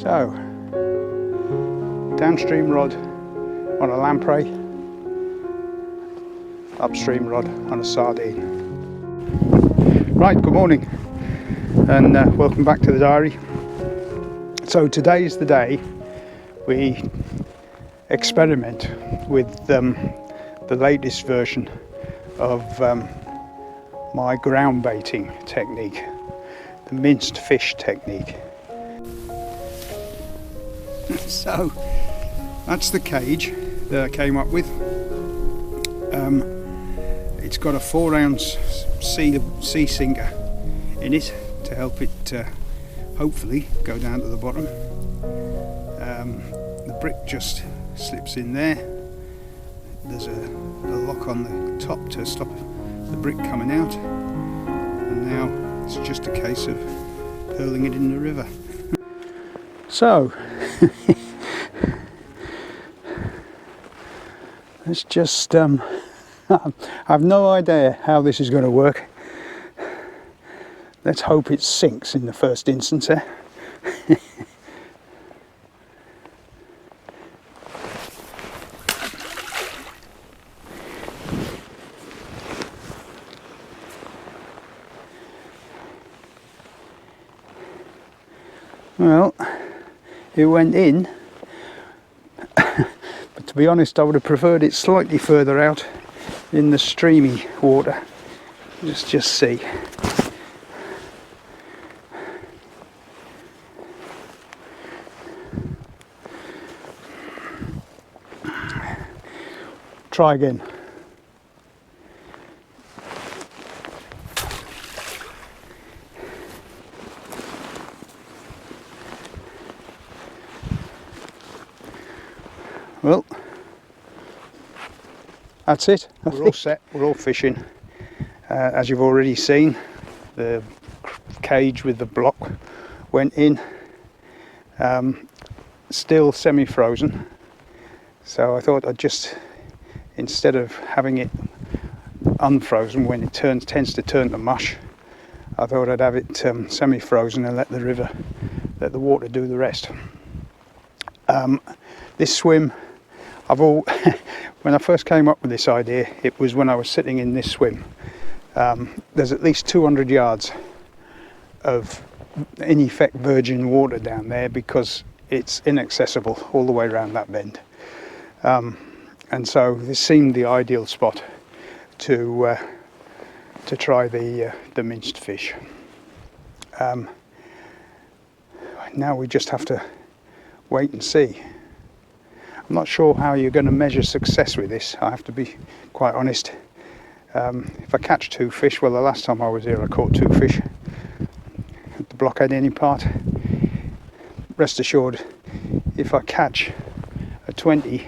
So, downstream rod on a lamprey, upstream rod on a sardine. Right, good morning and welcome back to the diary. So today is the day we experiment with the latest version of my ground baiting technique, the minced fish technique. So that's the cage that I came up with. It's got a 4-ounce sea sinker in it to help it hopefully go down to the bottom. The brick just slips in there. There's a lock on the top to stop the brick coming out, and now it's just a case of hurling it in the river. So let's just I have no idea how this is going to work. Let's hope it sinks in the first instance there. Well, it went in, but to be honest I would have preferred it slightly further out in the streamy water. Let's just see. Try again. Well, that's it. We're all set. We're all fishing. As you've already seen, the cage with the block went in. Still semi-frozen. So I thought I'd just, instead of having it unfrozen when it tends to turn to mush, I thought I'd have it semi-frozen and let the water do the rest. This swim, when I first came up with this idea, it was when I was sitting in this swim. There's at least 200 yards of in effect virgin water down there because it's inaccessible all the way around that bend. And so this seemed the ideal spot to try the minced fish. Now we just have to wait and see. I'm not sure how you're going to measure success with this, I have to be quite honest. If I catch 2 fish, well, the last time I was here I caught 2 fish at the blockhead any part. Rest assured, if I catch a 20,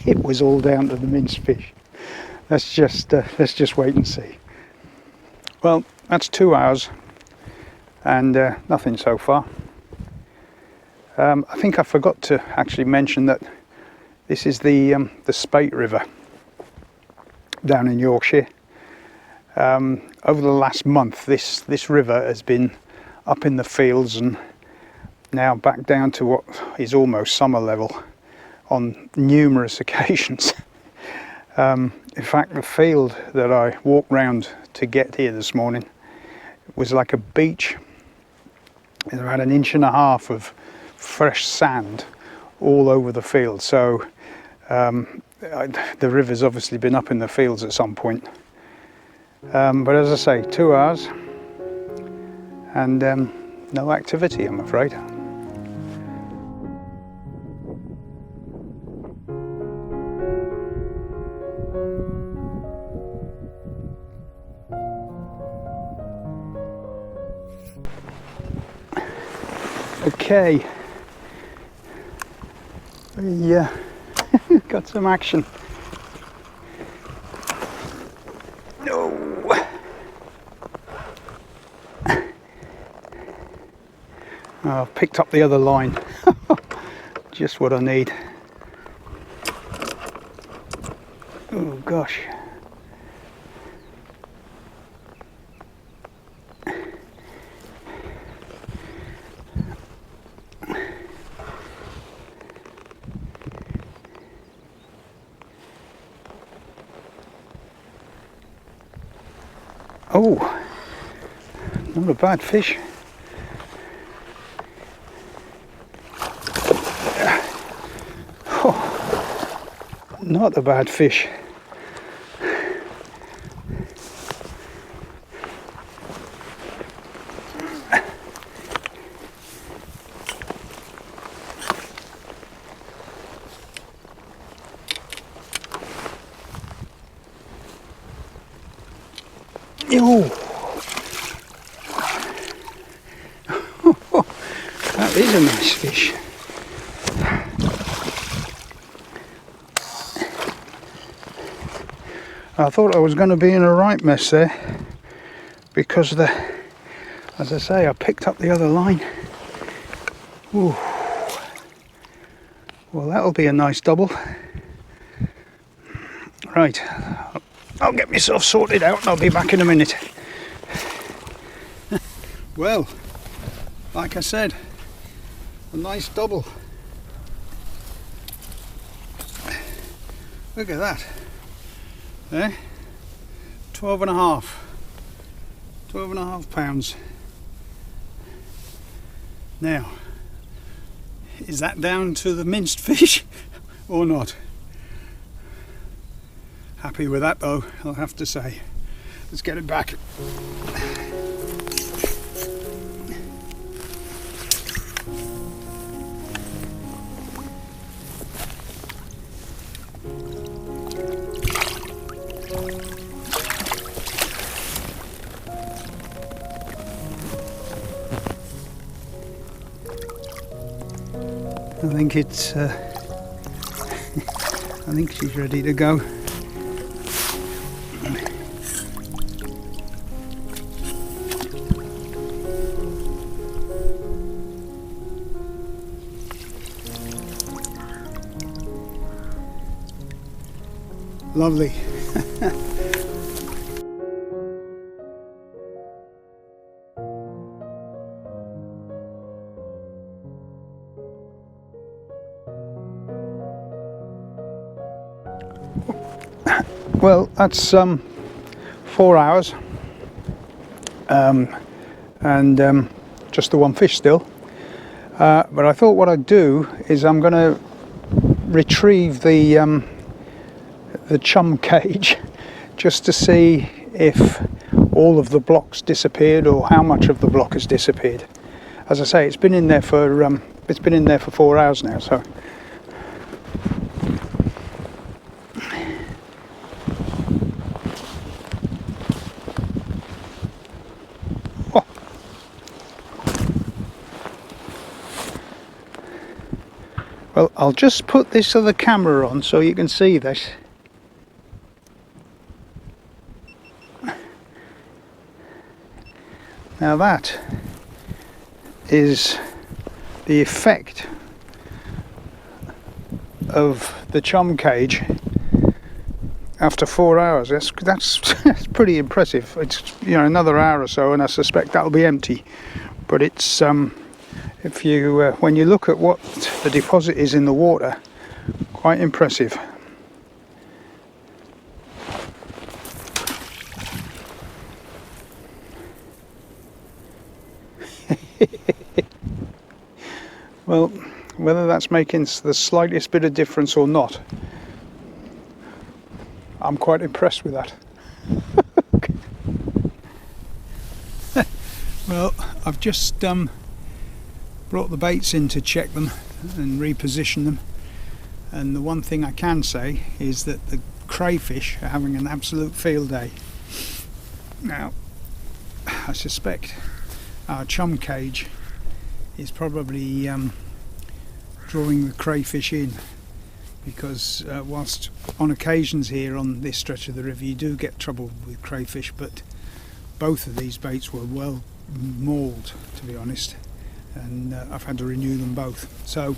it was all down to the minced fish. Let's just wait and see. Well, that's 2 hours and nothing so far. I think I forgot to actually mention that this is the Spate River down in Yorkshire. Over the last month, this river has been up in the fields and now back down to what is almost summer level on numerous occasions. In fact, the field that I walked round to get here this morning was like a beach. It had 1.5 inches of fresh sand all over the field. So the river's obviously been up in the fields at some point. But as I say, 2 hours and no activity, I'm afraid. Okay, we got some action. No. I've picked up the other line. Just what I need. Oh gosh. Oh, not a bad fish. Oh, not a bad fish. Oh, that is a nice fish. I thought I was going to be in a right mess there because as I say, I picked up the other line. Ooh. Well, that'll be a nice double. Right, I'll get myself sorted out and I'll be back in a minute. Well, like I said, a nice double. Look at that. There, 12 and a half pounds. Now, is that down to the minced fish or not? Happy with that though, I'll have to say. Let's get it back. I think it's I think she's ready to go. Lovely. Well, that's 4 hours and just the one fish still, but I thought what I'd do is I'm going to retrieve the chum cage just to see if all of the block's disappeared or how much of the block has disappeared. As I say, it's been in there for 4 hours now, so well, I'll just put this other camera on so you can see this. Now that is the effect of the chum cage after 4 hours. That's pretty impressive. It's, you know, another hour or so and I suspect that'll be empty, but it's if you when you look at what the deposit is in the water, quite impressive. Well, whether that's making the slightest bit of difference or not, I'm quite impressed with that. Well, I've just brought the baits in to check them and reposition them, and the one thing I can say is that the crayfish are having an absolute field day. Now, I suspect our chum cage is probably drawing the crayfish in, because whilst on occasions here on this stretch of the river you do get trouble with crayfish, but both of these baits were well mauled, to be honest, and I've had to renew them both. So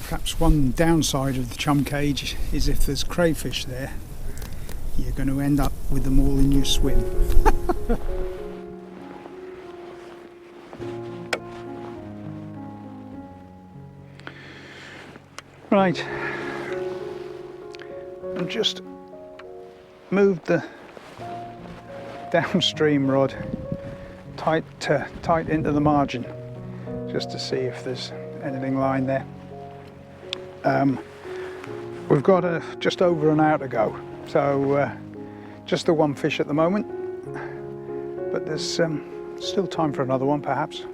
perhaps one downside of the chum cage is if there's crayfish there, you're going to end up with them all in your swim. Right, I've just moved the downstream rod tight into the margin, just to see if there's anything lying there. We've got just over an hour to go, so just the one fish at the moment, but there's still time for another one perhaps.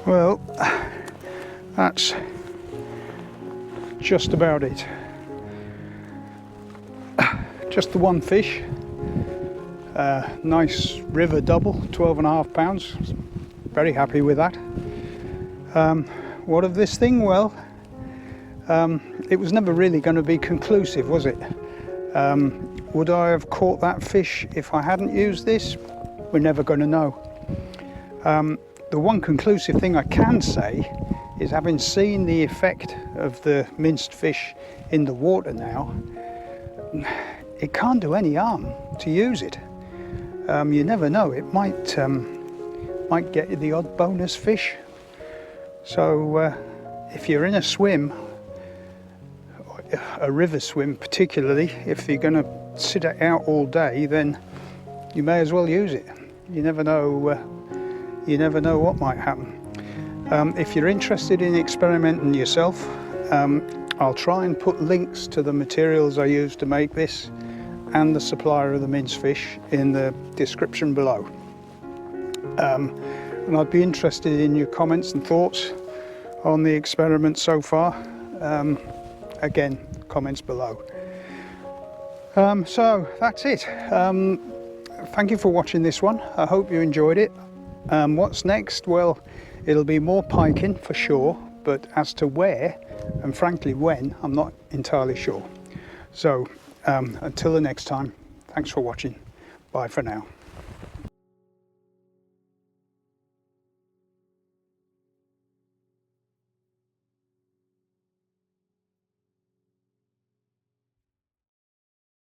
Well, that's just about it. Just the one fish. Nice river double, 12.5 pounds. Very happy with that. What of this thing? Well, it was never really going to be conclusive, was it? Would I have caught that fish if I hadn't used this? We're never going to know. The one conclusive thing I can say is, having seen the effect of the minced fish in the water now, it can't do any harm to use it. You never know, it might get you the odd bonus fish. So if you're in a swim, a river swim particularly, if you're going to sit it out all day, then you may as well use it. You never know. You never know what might happen. If you're interested in experimenting yourself, I'll try and put links to the materials I used to make this and the supplier of the minced fish in the description below. And I'd be interested in your comments and thoughts on the experiment so far. Again, comments below. So that's it. Thank you for watching this one. I hope you enjoyed it. What's next? Well, it'll be more piking for sure, but as to where and frankly when, I'm not entirely sure. So until the next time, thanks for watching. Bye for now.